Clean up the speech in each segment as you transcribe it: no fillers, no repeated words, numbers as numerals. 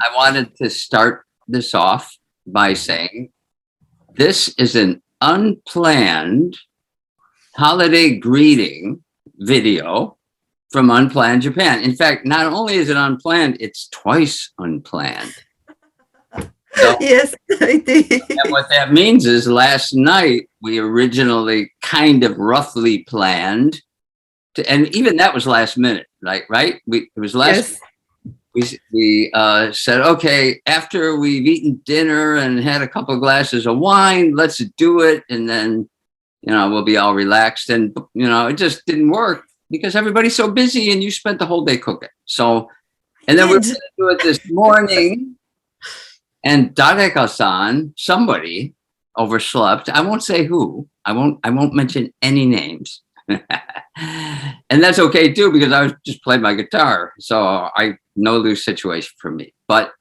I wanted to start this off by saying this is an unplanned holiday greeting video from Unplanned Japan. In fact, not only is it unplanned, it's twice unplanned. So, Yes, it and is. what that means is last night we originally kind of roughly planned to, and even that was last minute, right? It was last. Yes. We said, okay, after we've eaten dinner and had a couple of glasses of wine, let's do it, and then we'll be all relaxed. And it just didn't work because everybody's so busy, and you spent the whole day cooking. So, and then we're going Did. to do it this morning. And Dareka-san, somebody overslept. I won't say who. I won't mention any names. And that's okay too, because I was just playing my guitar. So no lose situation for me. But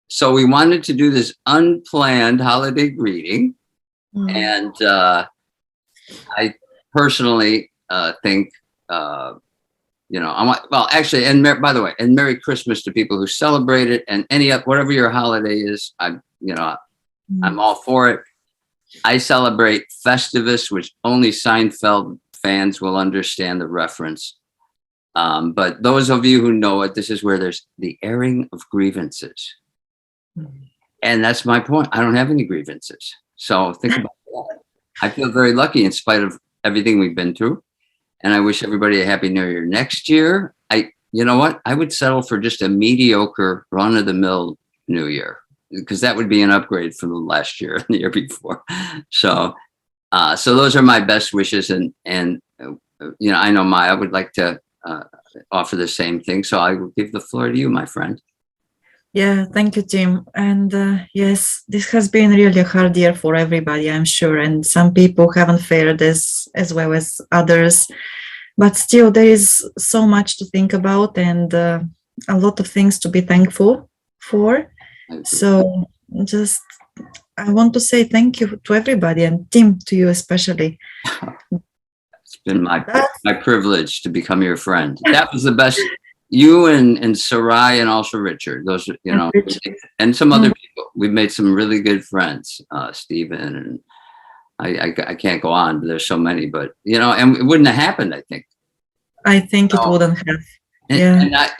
so we wanted to do this unplanned holiday greeting. And I personally think I want, well, actually, and by the way, and Merry Christmas to people who celebrate it, and whatever your holiday is, I'm all for it. I celebrate Festivus, which only Seinfeld fans will understand the reference. But those of you who know it, this is where there's the airing of grievances. And that's my point. I don't have any grievances. So think about that. I feel very lucky in spite of everything we've been through. And I wish everybody a happy new year next year. You know what? I would settle for just a mediocre run-of-the-mill new year, because that would be an upgrade from the last year and the year before. So those are my best wishes. And I know Maya would like to offer the same thing. So I will give the floor to you, my friend. Yeah, thank you, Tim. And yes, this has been really a hard year for everybody, I'm sure. And some people haven't fared as well as others. But still, there is so much to think about, and a lot of things to be thankful for. So I want to say thank you to everybody, and Tim, to you especially. It's been my privilege to become your friend. That was the best. You and Sarai, and also Richard. Those, and some other people. We've made some really good friends. Stephen, and I can't go on, but there's so many. But and it wouldn't have happened. I think it wouldn't have.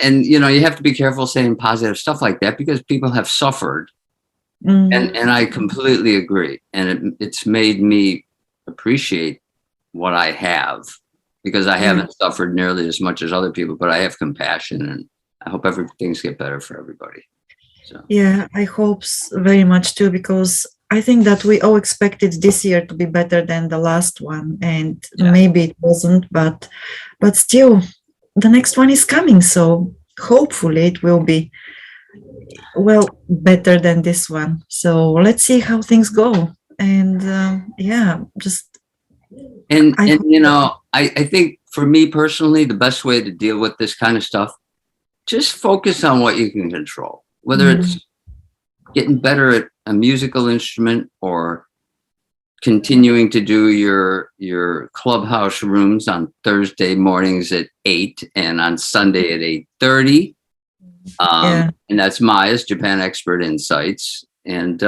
And you have to be careful saying positive stuff like that, because people have suffered, and I completely agree. And it's made me appreciate what I have, because I haven't suffered nearly as much as other people, but I have compassion, and I hope things get better for everybody. So. Yeah, I hope very much too, because I think that we all expected this year to be better than the last one, and maybe it wasn't, but still, the next one is coming, so hopefully it will be better than this one. So let's see how things go, and I think for me personally, the best way to deal with this kind of stuff, just focus on what you can control, whether it's getting better at a musical instrument, or continuing to do your clubhouse rooms on Thursday mornings at 8 and on Sunday at 8:30. And that's Maya's Japan Expert Insights. And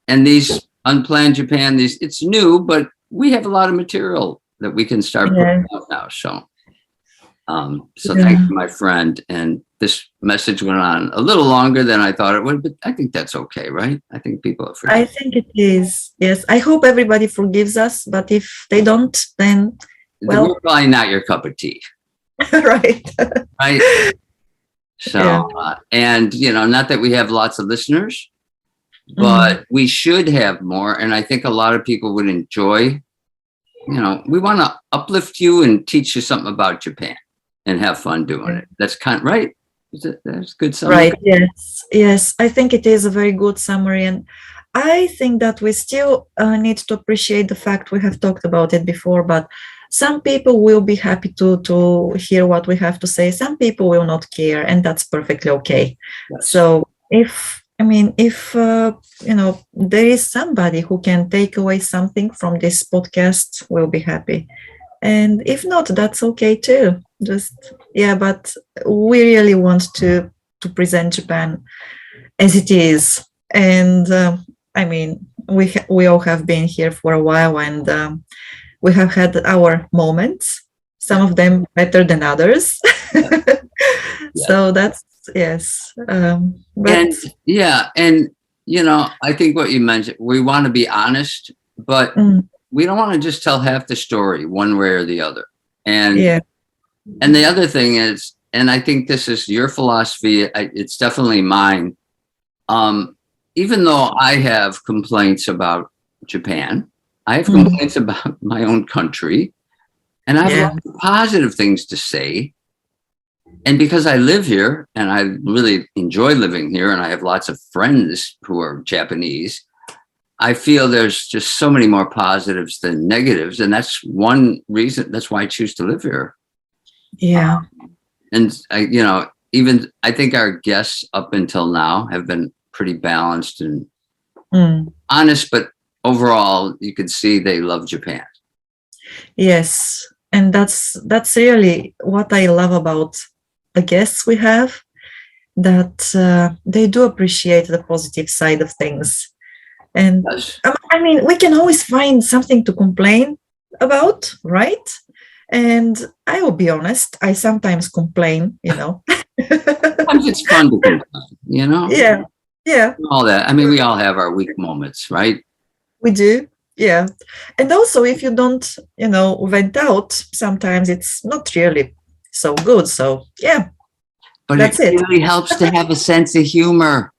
these Unplanned Japan, it's new, but we have a lot of material that we can start putting out now. So thank you, my friend. And this message went on a little longer than I thought it would, but I think that's okay, right? I think people are forgiving. I think it is. Yes. I hope everybody forgives us, but if they don't, then we're probably not your cup of tea. Right. Right. So, and not that we have lots of listeners, but we should have more. And I think a lot of people would enjoy, we want to uplift you and teach you something about Japan and have fun doing it. That's right. That's good summary. Right. Yes. I think it is a very good summary. And I think that we still need to appreciate the fact, we have talked about it before, but some people will be happy to hear what we have to say. Some people will not care, and that's perfectly okay. Yes. So if there is somebody who can take away something from this podcast, we'll be happy. And if not, that's okay too. But we really want to to present Japan as it is. And I mean, we all have been here for a while, and we have had our moments, some of them better than others. Yeah. So that's, yes. But And yeah, and you know, I think what you mentioned, we want to be honest, but we don't want to just tell half the story one way or the other. And yeah, and the other thing is, and I think this is your philosophy, it's definitely mine. Even though I have complaints about Japan, I have complaints about my own country, and I have Yeah. lots of positive things to say. And because I live here and I really enjoy living here, and I have lots of friends who are Japanese, I feel there's just so many more positives than negatives. And that's one reason, that's why I choose to live here. yeah, And you know, even I think our guests up until now have been pretty balanced and honest, but overall you can see they love Japan. yes. And that's really what I love about the guests we have, that they do appreciate the positive side of things. And Yes. I mean, we can always find something to complain about, right? And I will be honest, I sometimes complain, you know. Sometimes it's fun to complain, you know? Yeah, yeah, All that. I mean, we all have our weak moments, right? we do. Yeah. And also, if you don't, you know, vent out, sometimes it's not really so good. So, yeah, But that's it it. really helps to have a sense of humor.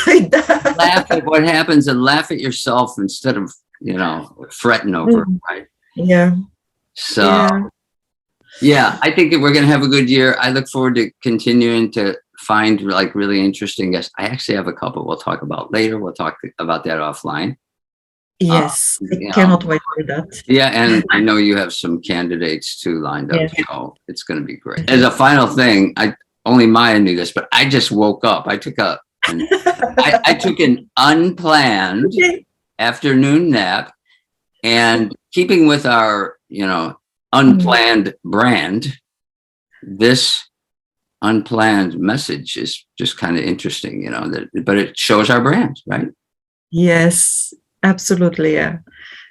Laugh at what happens and laugh at yourself instead of, you know, fretting over it, right? Yeah. So, Yeah. yeah, I think that we're going to have a good year. I look forward to continuing to find like really interesting guests. I actually have a couple we'll talk about later. We'll talk about that offline. Yes. I You know, cannot wait for that. yeah, and I know you have some candidates too lined up, Yeah. so it's going to be great. As a final thing, only Maya knew this, but I just woke up. I took I took an unplanned afternoon nap, and keeping with our, you know, unplanned brand, this unplanned message is just kind of interesting, you know, but it shows our brand, right? Yes, absolutely. Yeah.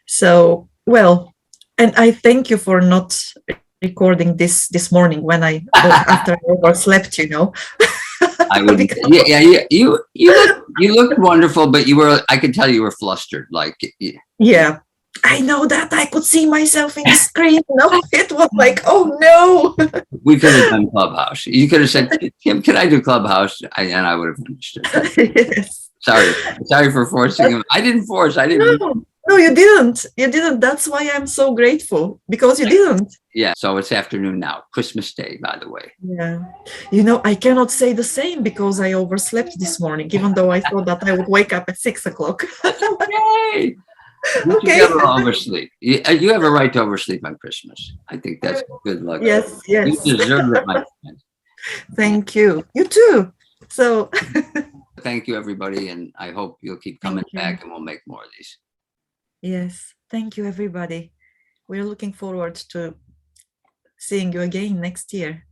So, well, and I thank you for not recording this morning when after I overslept, you know. I would, you looked wonderful, but I could tell you were flustered. Like, yeah, I know that I could see myself in the screen. No, it was like, oh no. we could have done Clubhouse. You could have said, Kim, can I do Clubhouse? And I would have understood. Yes. Sorry for forcing him. I didn't force. I didn't. No, you didn't. You didn't. That's why I'm so grateful, because you didn't. Yeah. So it's afternoon now, Christmas Day, by the way. Yeah. You know, I cannot say the same because I overslept this morning, even though I thought that I would wake up at 6 o'clock. Yay! Okay. You never oversleep. You have a right to oversleep on Christmas. I think that's good luck. Yes, yes. You deserve it, my friend. Thank you. You too. So thank you, everybody, and I hope you'll keep coming back, and we'll make more of these. Yes, thank you, everybody. We're looking forward to seeing you again next year.